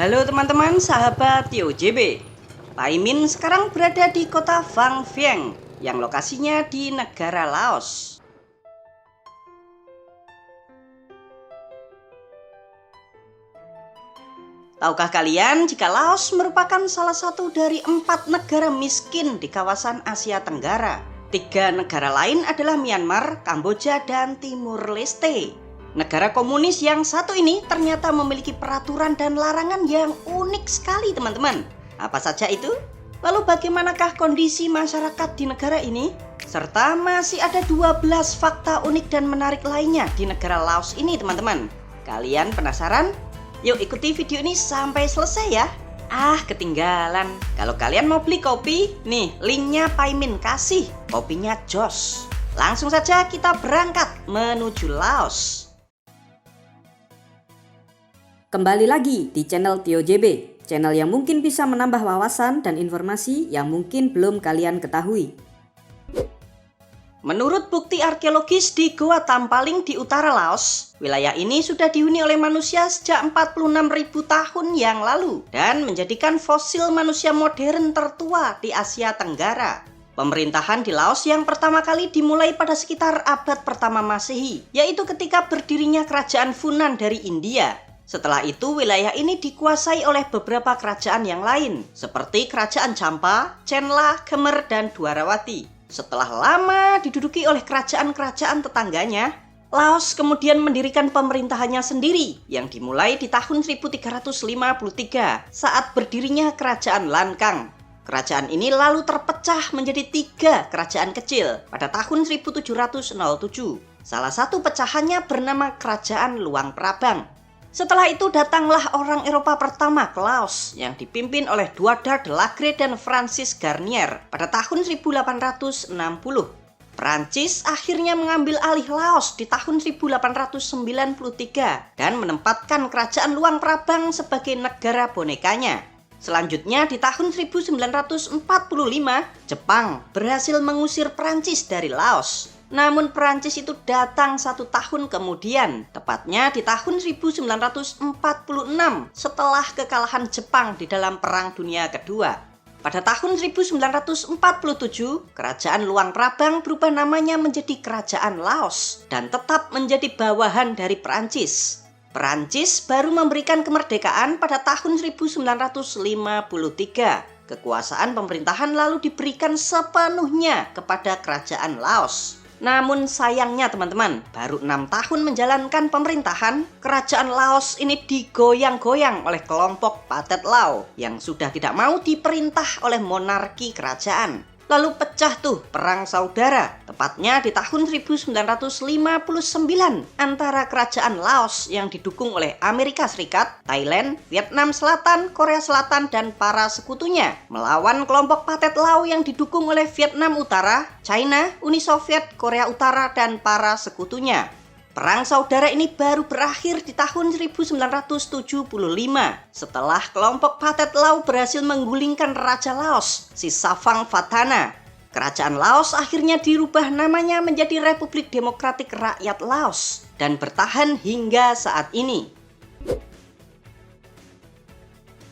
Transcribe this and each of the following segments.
Halo teman-teman sahabat TOJB. Taimin sekarang berada di kota Vang Vieng yang lokasinya di negara Laos. Tahukah kalian jika Laos merupakan salah satu dari 4 negara miskin di kawasan Asia Tenggara? 3 negara lain adalah Myanmar, Kamboja, dan Timur Leste. Negara komunis yang satu ini ternyata memiliki peraturan dan larangan yang unik sekali teman-teman. Apa saja itu? Lalu bagaimanakah kondisi masyarakat di negara ini? Serta masih ada 12 fakta unik dan menarik lainnya di negara Laos ini teman-teman. Kalian penasaran? Yuk ikuti video ini sampai selesai ya. Ketinggalan. Kalau kalian mau beli kopi, nih linknya Taimin kasih. Kopinya jos. Langsung saja kita berangkat menuju Laos. Kembali lagi di channel TOJB, channel yang mungkin bisa menambah wawasan dan informasi yang mungkin belum kalian ketahui. Menurut bukti arkeologis di Goa Tampaling di utara Laos, wilayah ini sudah dihuni oleh manusia sejak 46.000 tahun yang lalu dan menjadikan fosil manusia modern tertua di Asia Tenggara. Pemerintahan di Laos yang pertama kali dimulai pada sekitar abad pertama Masehi, yaitu ketika berdirinya kerajaan Funan dari India. Setelah itu wilayah ini dikuasai oleh beberapa kerajaan yang lain seperti kerajaan Champa, Chenla, Khmer, dan Dwarawati. Setelah lama diduduki oleh kerajaan-kerajaan tetangganya, Laos kemudian mendirikan pemerintahannya sendiri yang dimulai di tahun 1353 saat berdirinya kerajaan Lankang. Kerajaan ini lalu terpecah menjadi 3 kerajaan kecil pada tahun 1707. Salah satu pecahannya bernama Kerajaan Luang Prabang. Setelah itu datanglah orang Eropa pertama ke Laos yang dipimpin oleh Duardar de Lagre dan Francis Garnier pada tahun 1860. Prancis akhirnya mengambil alih Laos di tahun 1893 dan menempatkan Kerajaan Luang Prabang sebagai negara bonekanya. Selanjutnya di tahun 1945, Jepang berhasil mengusir Prancis dari Laos. Namun Prancis itu datang 1 tahun kemudian, tepatnya di tahun 1946 setelah kekalahan Jepang di dalam Perang Dunia Kedua. Pada tahun 1947, Kerajaan Luang Prabang berubah namanya menjadi Kerajaan Laos dan tetap menjadi bawahan dari Prancis. Prancis baru memberikan kemerdekaan pada tahun 1953. Kekuasaan pemerintahan lalu diberikan sepenuhnya kepada Kerajaan Laos. Namun sayangnya teman-teman, baru 6 tahun menjalankan pemerintahan, kerajaan Laos ini digoyang-goyang oleh kelompok Pathet Lao yang sudah tidak mau diperintah oleh monarki kerajaan. Lalu pecah tuh perang saudara, tepatnya di tahun 1959 antara kerajaan Laos yang didukung oleh Amerika Serikat, Thailand, Vietnam Selatan, Korea Selatan, dan para sekutunya melawan kelompok Pathet Lao yang didukung oleh Vietnam Utara, China, Uni Soviet, Korea Utara, dan para sekutunya. Perang saudara ini baru berakhir di tahun 1975 setelah kelompok Pathet Lao berhasil menggulingkan Raja Laos, si Savang Vathana. Kerajaan Laos akhirnya dirubah namanya menjadi Republik Demokratik Rakyat Laos dan bertahan hingga saat ini.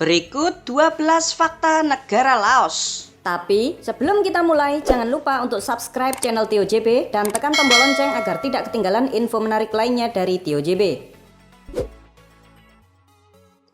Berikut 12 fakta negara Laos. Tapi sebelum kita mulai, jangan lupa untuk subscribe channel TOJB dan tekan tombol lonceng agar tidak ketinggalan info menarik lainnya dari TOJB.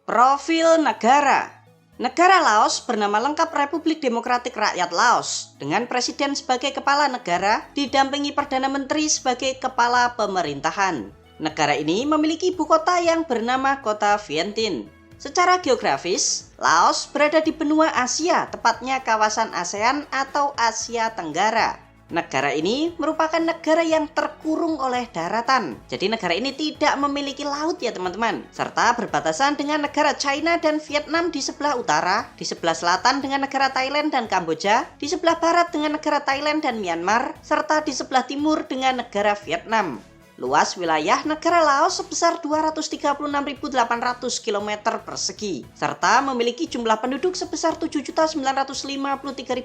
Profil negara. Negara Laos bernama lengkap Republik Demokratik Rakyat Laos dengan presiden sebagai kepala negara didampingi Perdana Menteri sebagai kepala pemerintahan. Negara ini memiliki ibu kota yang bernama Kota Vientiane. Secara geografis, Laos berada di benua Asia, tepatnya kawasan ASEAN atau Asia Tenggara. Negara ini merupakan negara yang terkurung oleh daratan. Jadi negara ini tidak memiliki laut ya teman-teman. Serta berbatasan dengan negara China dan Vietnam di sebelah utara, di sebelah selatan dengan negara Thailand dan Kamboja, di sebelah barat dengan negara Thailand dan Myanmar, serta di sebelah timur dengan negara Vietnam. Luas wilayah negara Laos sebesar 236.800 km persegi, serta memiliki jumlah penduduk sebesar 7.953.556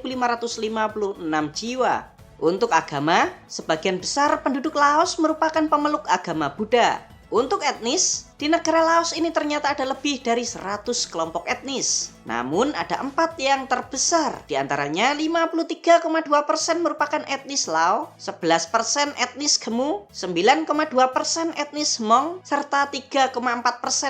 jiwa. Untuk agama, sebagian besar penduduk Laos merupakan pemeluk agama Buddha. Untuk etnis, di negara Laos ini ternyata ada lebih dari 100 kelompok etnis. Namun ada 4 yang terbesar, diantaranya 53,2% merupakan etnis Lao, 11% etnis Khmu, 9,2% etnis Hmong, serta 3,4%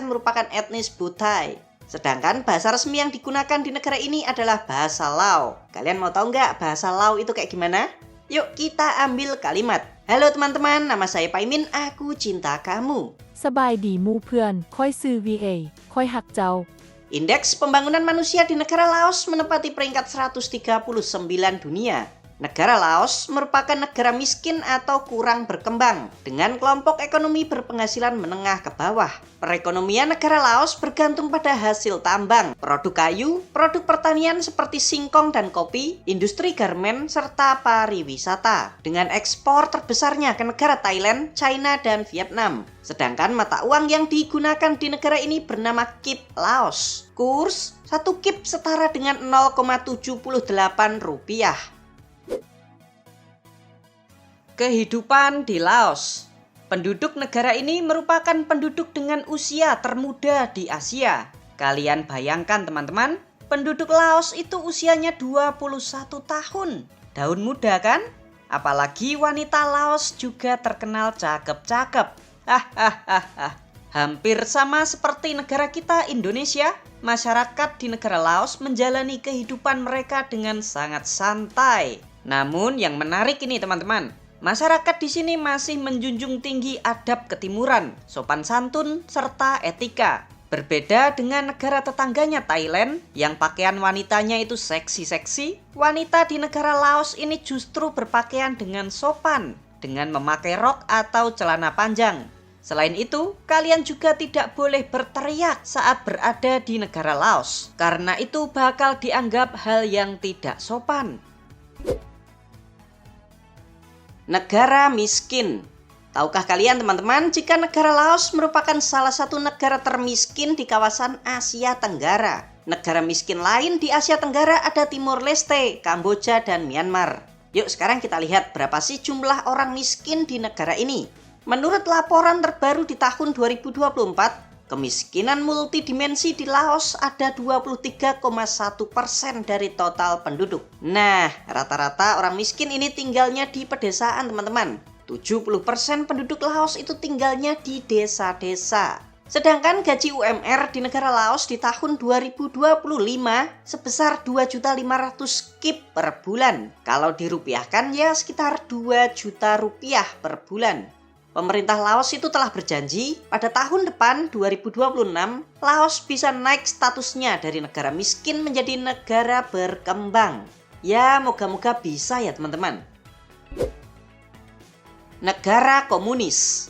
merupakan etnis Buthai. Sedangkan bahasa resmi yang digunakan di negara ini adalah bahasa Lao. Kalian mau tahu nggak bahasa Lao itu kayak gimana? Yuk kita ambil kalimat. Halo teman-teman, nama saya Paimin, aku cinta kamu. สบายดีหมู่เพื่อนค่อยซื้อ VA ค่อยหักเจ้า Indeks pembangunan manusia di negara Laos menempati peringkat 139 dunia. Negara Laos merupakan negara miskin atau kurang berkembang dengan kelompok ekonomi berpenghasilan menengah ke bawah. Perekonomian negara Laos bergantung pada hasil tambang, produk kayu, produk pertanian seperti singkong dan kopi, industri garmen, serta pariwisata. Dengan ekspor terbesarnya ke negara Thailand, China, dan Vietnam. Sedangkan mata uang yang digunakan di negara ini bernama Kip Laos. Kurs 1 kip setara dengan 0,78 rupiah. Kehidupan di Laos. Penduduk negara ini merupakan penduduk dengan usia termuda di Asia. Kalian bayangkan teman-teman, penduduk Laos itu usianya 21 tahun. Daun muda kan? Apalagi wanita Laos juga terkenal cakep-cakep. Hampir sama seperti negara kita Indonesia, masyarakat di negara Laos menjalani kehidupan mereka dengan sangat santai. Namun yang menarik ini teman-teman, masyarakat di sini masih menjunjung tinggi adab ketimuran, sopan santun, serta etika. Berbeda dengan negara tetangganya Thailand, yang pakaian wanitanya itu seksi-seksi, wanita di negara Laos ini justru berpakaian dengan sopan, dengan memakai rok atau celana panjang. Selain itu, kalian juga tidak boleh berteriak saat berada di negara Laos, karena itu bakal dianggap hal yang tidak sopan. Negara miskin. Tahukah kalian teman-teman jika negara Laos merupakan salah satu negara termiskin di kawasan Asia Tenggara. Negara miskin lain di Asia Tenggara ada Timor Leste, Kamboja, dan Myanmar. Yuk sekarang kita lihat berapa sih jumlah orang miskin di negara ini. Menurut laporan terbaru di tahun 2024, kemiskinan multidimensi di Laos ada 23,1% dari total penduduk. Nah, rata-rata orang miskin ini tinggalnya di pedesaan teman-teman. 70% penduduk Laos itu tinggalnya di desa-desa. Sedangkan gaji UMR di negara Laos di tahun 2025 sebesar 2.500.000 kip per bulan. Kalau dirupiahkan ya sekitar 2 juta rupiah per bulan. Pemerintah Laos itu telah berjanji pada tahun depan 2026 Laos bisa naik statusnya dari negara miskin menjadi negara berkembang. Ya moga-moga bisa ya teman-teman. Negara komunis.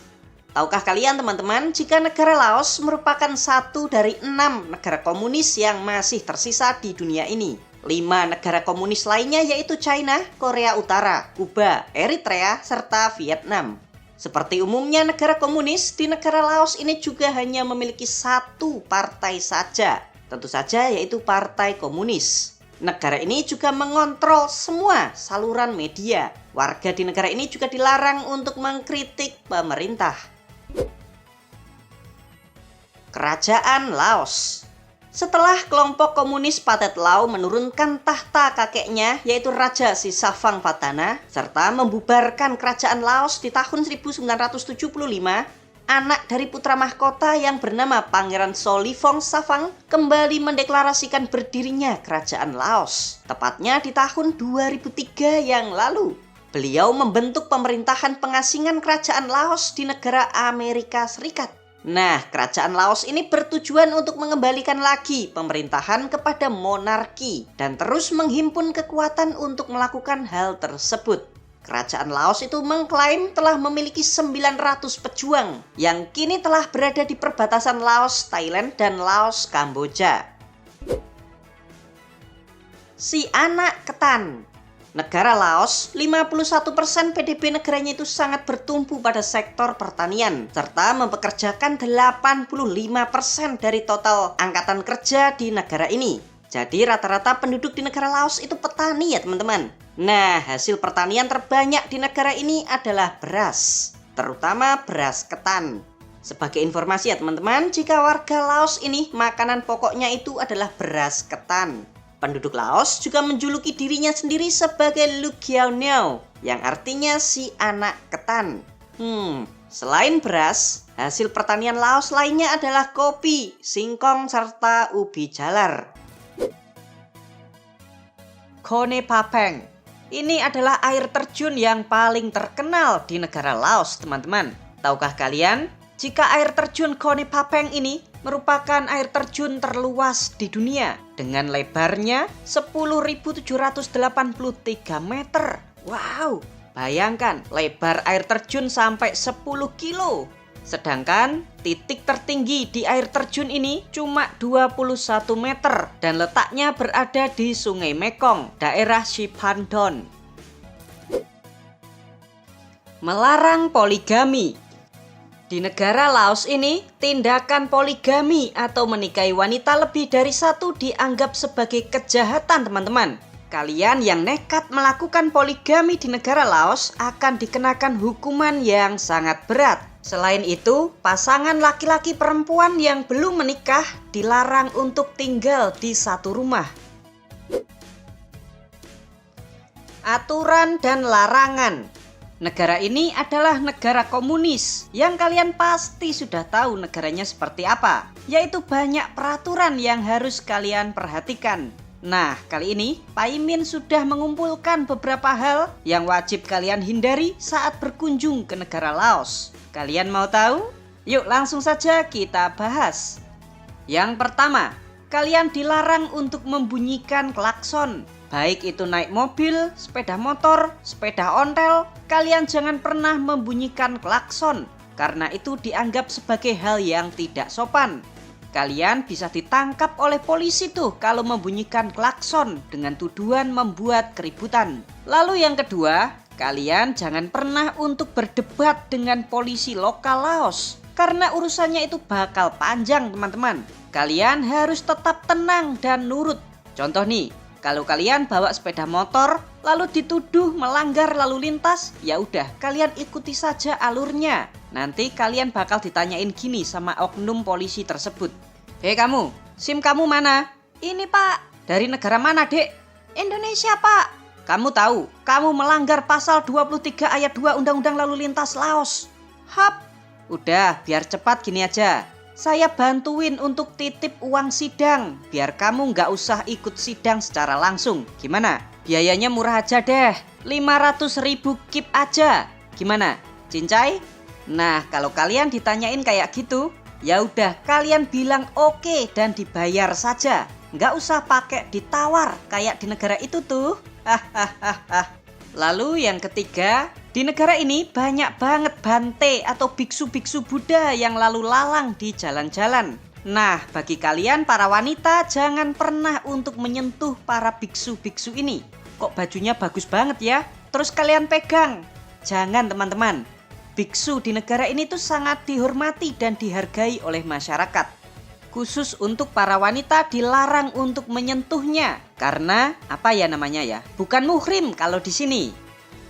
Tahukah kalian teman-teman jika negara Laos merupakan satu dari 6 negara komunis yang masih tersisa di dunia ini. 5 negara komunis lainnya yaitu China, Korea Utara, Kuba, Eritrea, serta Vietnam. Seperti umumnya negara komunis, di negara Laos ini juga hanya memiliki satu partai saja. Tentu saja yaitu Partai Komunis. Negara ini juga mengontrol semua saluran media. Warga di negara ini juga dilarang untuk mengkritik pemerintah. Kerajaan Laos. Setelah kelompok komunis Pathet Lao menurunkan tahta kakeknya yaitu Raja Sisavang Phatana serta membubarkan kerajaan Laos di tahun 1975, anak dari putra mahkota yang bernama Pangeran Solifong Savang kembali mendeklarasikan berdirinya kerajaan Laos. Tepatnya di tahun 2003 yang lalu. Beliau membentuk pemerintahan pengasingan kerajaan Laos di negara Amerika Serikat. Nah, kerajaan Laos ini bertujuan untuk mengembalikan lagi pemerintahan kepada monarki dan terus menghimpun kekuatan untuk melakukan hal tersebut. Kerajaan Laos itu mengklaim telah memiliki 900 pejuang yang kini telah berada di perbatasan Laos, Thailand, dan Laos, Kamboja. Si anak ketan. Negara Laos, 51% PDB negaranya itu sangat bertumpu pada sektor pertanian, serta mempekerjakan 85% dari total angkatan kerja di negara ini. Jadi rata-rata penduduk di negara Laos itu petani ya teman-teman. Nah, hasil pertanian terbanyak di negara ini adalah beras, terutama beras ketan. Sebagai informasi ya teman-teman, jika warga Laos ini makanan pokoknya itu adalah beras ketan. Penduduk Laos juga menjuluki dirinya sendiri sebagai Lukiauneo, yang artinya si anak ketan. Selain beras, hasil pertanian Laos lainnya adalah kopi, singkong, serta ubi jalar. Kone Papeng. Ini adalah air terjun yang paling terkenal di negara Laos, teman-teman. Tahukah kalian, jika air terjun Kone Papeng ini merupakan air terjun terluas di dunia dengan lebarnya 10.783 meter. Wow, bayangkan lebar air terjun sampai 10 kilo. Sedangkan titik tertinggi di air terjun ini cuma 21 meter dan letaknya berada di Sungai Mekong, daerah Siphandon. Melarang poligami. Di negara Laos ini, tindakan poligami atau menikahi wanita lebih dari satu dianggap sebagai kejahatan, teman-teman. Kalian yang nekat melakukan poligami di negara Laos akan dikenakan hukuman yang sangat berat. Selain itu, pasangan laki-laki perempuan yang belum menikah dilarang untuk tinggal di satu rumah. Aturan dan larangan. Negara ini adalah negara komunis yang kalian pasti sudah tahu negaranya seperti apa, yaitu banyak peraturan yang harus kalian perhatikan. Nah, kali ini Pak Imin sudah mengumpulkan beberapa hal yang wajib kalian hindari saat berkunjung ke negara Laos. Kalian mau tahu? Yuk langsung saja kita bahas. Yang pertama, kalian dilarang untuk membunyikan klakson. Baik itu naik mobil, sepeda motor, sepeda ontel, kalian jangan pernah membunyikan klakson karena itu dianggap sebagai hal yang tidak sopan. Kalian bisa ditangkap oleh polisi tuh kalau membunyikan klakson dengan tuduhan membuat keributan. Lalu yang kedua, kalian jangan pernah untuk berdebat dengan polisi lokal Laos karena urusannya itu bakal panjang, teman-teman. Kalian harus tetap tenang dan nurut. Contoh nih, kalau kalian bawa sepeda motor lalu dituduh melanggar lalu lintas, ya udah kalian ikuti saja alurnya. Nanti kalian bakal ditanyain gini sama oknum polisi tersebut. Hei kamu, SIM kamu mana? Ini Pak. Dari negara mana, Dek? Indonesia, Pak. Kamu tahu, kamu melanggar pasal 23 ayat 2 Undang-Undang Lalu Lintas Laos. Hap. Udah, biar cepat gini aja. Saya bantuin untuk titip uang sidang, biar kamu nggak usah ikut sidang secara langsung. Gimana? Biayanya murah aja deh, 500.000 kip aja. Gimana? Cincai? Nah, kalau kalian ditanyain kayak gitu, ya udah kalian bilang oke dan dibayar saja. Nggak usah pakai ditawar kayak di negara itu tuh. Lalu yang ketiga, di negara ini banyak banget bante atau biksu-biksu Buddha yang lalu lalang di jalan-jalan. Nah, bagi kalian para wanita jangan pernah untuk menyentuh para biksu-biksu ini. Kok bajunya bagus banget ya? Terus kalian pegang. Jangan, teman-teman. Biksu di negara ini tuh sangat dihormati dan dihargai oleh masyarakat. Khusus untuk para wanita dilarang untuk menyentuhnya karena apa ya namanya ya? Bukan muhrim kalau di sini.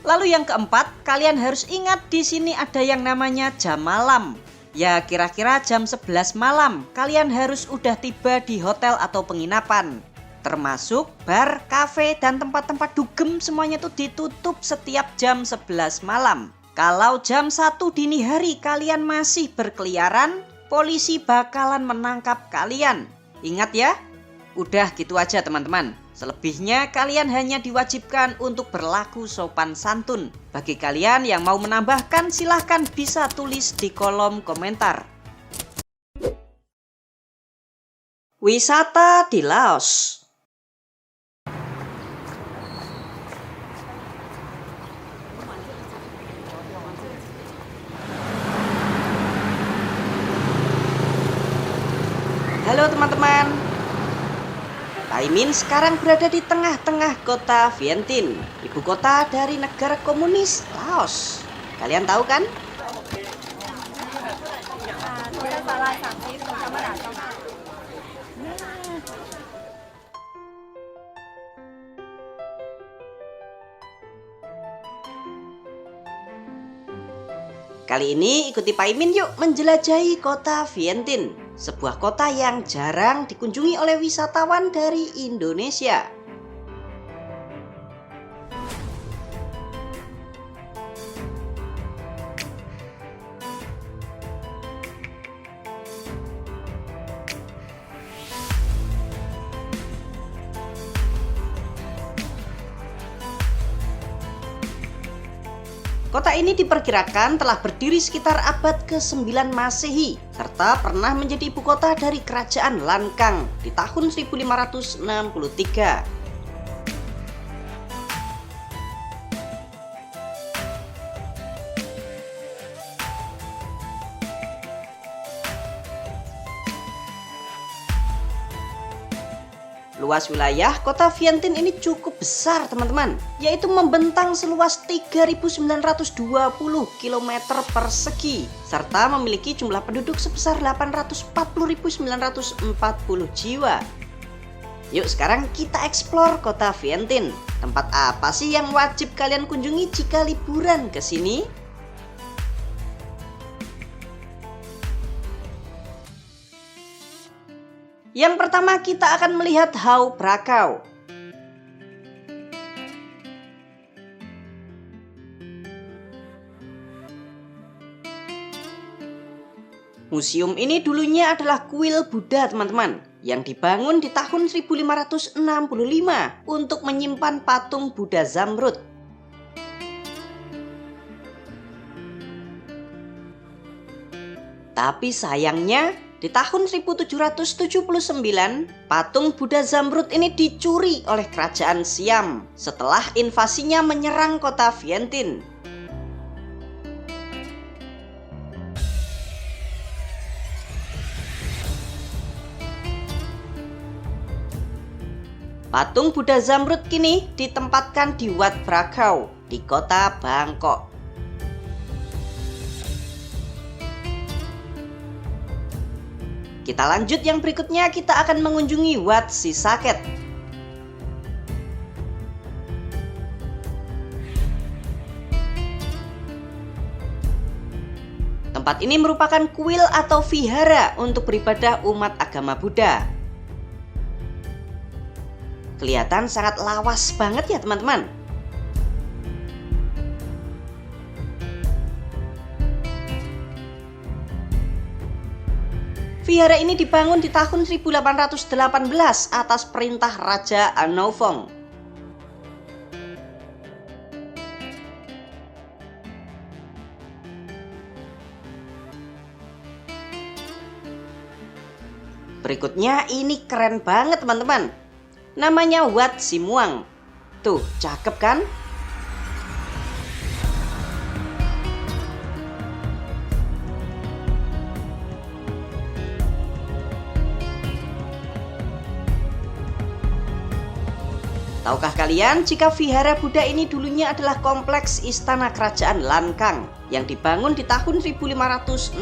Lalu yang keempat, kalian harus ingat di sini ada yang namanya jam malam. Ya kira-kira jam 11 malam kalian harus udah tiba di hotel atau penginapan. Termasuk bar, kafe, dan tempat-tempat dugem semuanya tuh ditutup setiap jam 11 malam. Kalau jam 1 dini hari kalian masih berkeliaran, polisi bakalan menangkap kalian. Ingat ya. Udah gitu aja teman-teman. Selebihnya kalian hanya diwajibkan untuk berlaku sopan santun. Bagi kalian yang mau menambahkan silahkan bisa tulis di kolom komentar. Wisata di Laos. Halo teman-teman. Taimin sekarang berada di tengah-tengah kota Vientiane, ibu kota dari negara komunis Laos. Kalian tahu kan? Kali ini ikuti Paimin yuk menjelajahi kota Vientiane, sebuah kota yang jarang dikunjungi oleh wisatawan dari Indonesia. Kota ini diperkirakan telah berdiri sekitar abad ke-9 Masehi, serta pernah menjadi ibu kota dari kerajaan Lancang di tahun 1563. Luas wilayah kota Vientiane ini cukup besar teman-teman, yaitu membentang seluas 3.920 km persegi, serta memiliki jumlah penduduk sebesar 840.940 jiwa. Yuk sekarang kita eksplor kota Vientiane. Tempat apa sih yang wajib kalian kunjungi jika liburan ke sini? Yang pertama kita akan melihat Hau Prakau. Museum ini dulunya adalah kuil Buddha teman-teman, yang dibangun di tahun 1565 untuk menyimpan patung Buddha Zamrud. Tapi sayangnya, di tahun 1779, patung Buddha Zamrud ini dicuri oleh kerajaan Siam setelah invasinya menyerang kota Vientiane. Patung Buddha Zamrud kini ditempatkan di Wat Prakau di kota Bangkok. Kita lanjut yang berikutnya, kita akan mengunjungi Wat Sisaket. Tempat ini merupakan kuil atau vihara untuk beribadah umat agama Buddha. Kelihatan sangat lawas banget ya teman-teman. Vihara ini dibangun di tahun 1818 atas perintah Raja Anouvong. Berikutnya ini keren banget teman-teman. Namanya Wat Simuang. Tuh, cakep kan? Tahukah kalian jika vihara Buddha ini dulunya adalah kompleks istana kerajaan Lancang yang dibangun di tahun 1563.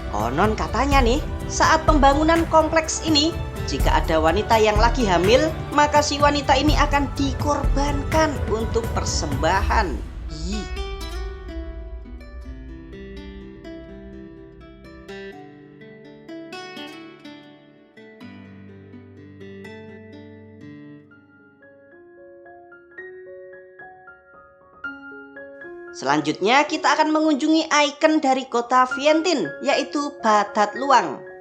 Konon katanya nih, saat pembangunan kompleks ini, jika ada wanita yang lagi hamil, maka si wanita ini akan dikorbankan untuk persembahan. Ih. Selanjutnya kita akan mengunjungi ikon dari kota Vientiane, yaitu Batat Luang.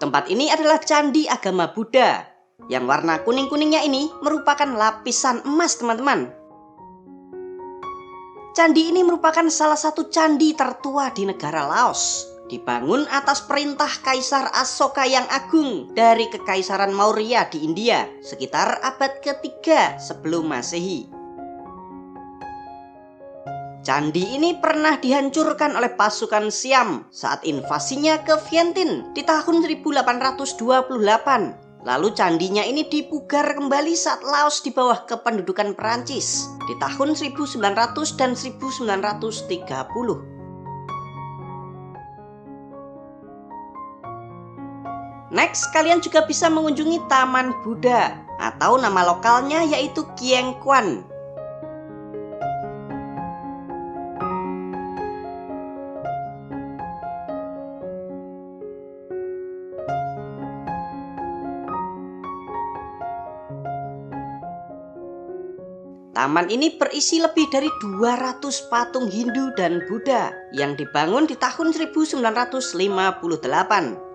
Tempat ini adalah candi agama Buddha, yang warna kuning-kuningnya ini merupakan lapisan emas teman-teman. Candi ini merupakan salah satu candi tertua di negara Laos, Dibangun atas perintah Kaisar Asoka yang agung dari Kekaisaran Maurya di India sekitar abad ketiga sebelum Masehi. Candi ini pernah dihancurkan oleh pasukan Siam saat invasinya ke Vientiane di tahun 1828. Lalu candinya ini dipugar kembali saat Laos di bawah kependudukan Perancis di tahun 1900 dan 1930. Next, kalian juga bisa mengunjungi Taman Buddha atau nama lokalnya yaitu Kieng Kwan. Taman ini berisi lebih dari 200 patung Hindu dan Buddha yang dibangun di tahun 1958.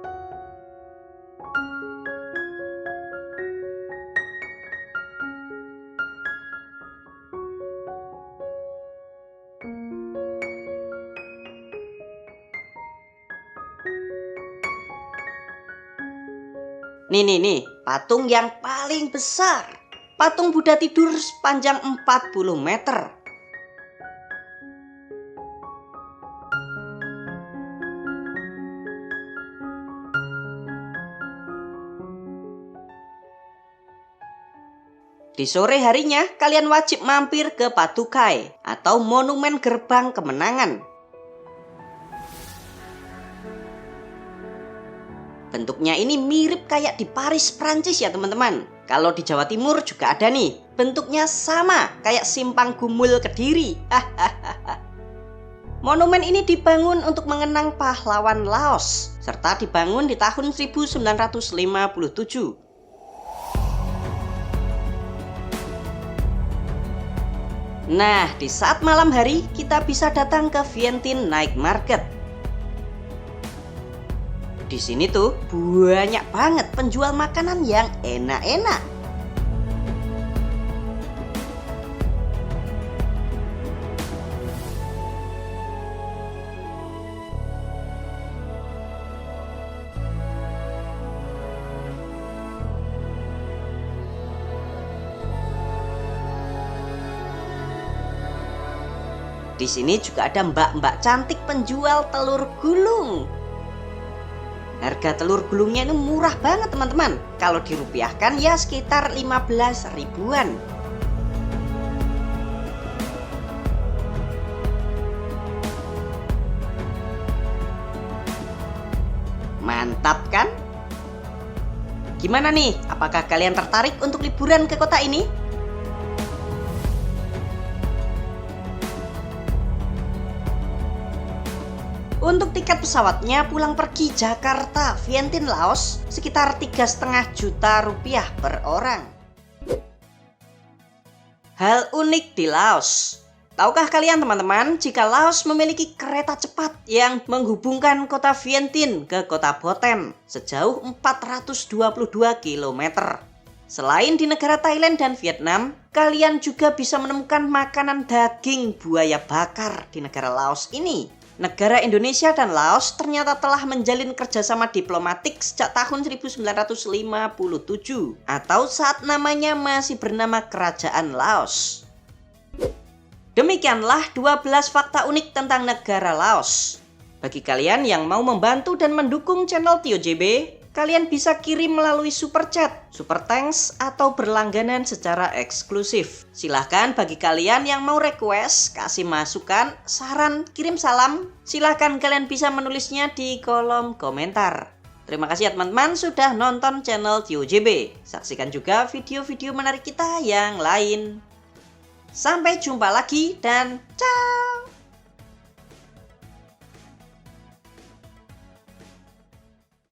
Nih, patung yang paling besar. Patung Buddha tidur sepanjang 40 meter. Di sore harinya, kalian wajib mampir ke Patukai atau Monumen Gerbang Kemenangan. Bentuknya ini mirip kayak di Paris, Prancis ya teman-teman. Kalau di Jawa Timur juga ada nih. Bentuknya sama kayak Simpang Gumul Kediri. Monumen ini dibangun untuk mengenang pahlawan Laos, serta dibangun di tahun 1957. Nah, di saat malam hari kita bisa datang ke Vientiane Night Market. Di sini tuh banyak banget penjual makanan yang enak-enak. Di sini juga ada mbak-mbak cantik penjual telur gulung. Harga telur gulungnya ini murah banget teman-teman. Kalau dirupiahkan ya sekitar 15 ribuan. Mantap kan? Gimana nih? Apakah kalian tertarik untuk liburan ke kota ini? Untuk tiket pesawatnya pulang pergi Jakarta Vientiane Laos sekitar 3,5 juta rupiah per orang. Hal unik di Laos. Tahukah kalian teman-teman jika Laos memiliki kereta cepat yang menghubungkan kota Vientiane ke kota Boten sejauh 422 km. Selain di negara Thailand dan Vietnam, kalian juga bisa menemukan makanan daging buaya bakar di negara Laos ini. Negara Indonesia dan Laos ternyata telah menjalin kerjasama diplomatik sejak tahun 1957 atau saat namanya masih bernama Kerajaan Laos. Demikianlah 12 fakta unik tentang negara Laos. Bagi kalian yang mau membantu dan mendukung channel Tio JB, kalian bisa kirim melalui super chat, super thanks, atau berlangganan secara eksklusif. Silahkan bagi kalian yang mau request, kasih masukan, saran, kirim salam, silahkan kalian bisa menulisnya di kolom komentar. Terima kasih ya teman-teman sudah nonton channel Tio JB. Saksikan juga video-video menarik kita yang lain. Sampai jumpa lagi dan ciao!